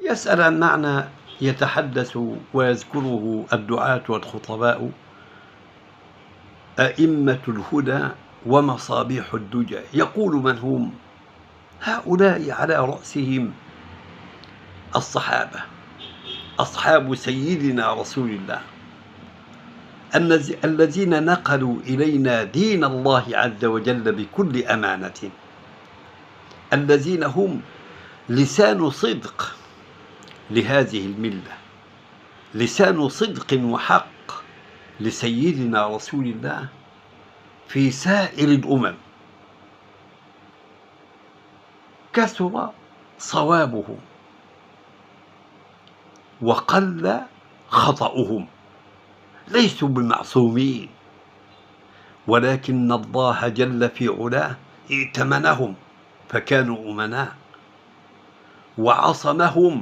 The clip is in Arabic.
يسأل عن معنى يتحدث ويذكره الدعاة والخطباء أئمة الهدى ومصابيح الدجى. يقول من هم هؤلاء؟ على رأسهم الصحابة، أصحاب سيدنا رسول الله، الذين نقلوا إلينا دين الله عز وجل بكل أمانة، الذين هم لسان صدق لهذه الملة، لسان صدق وحق لسيدنا رسول الله في سائر الأمم. كثر صوابهم وقل خطأهم، ليسوا بمعصومين، ولكن الله جل في علاه ائتمنهم فكانوا أمناء، وعصمهم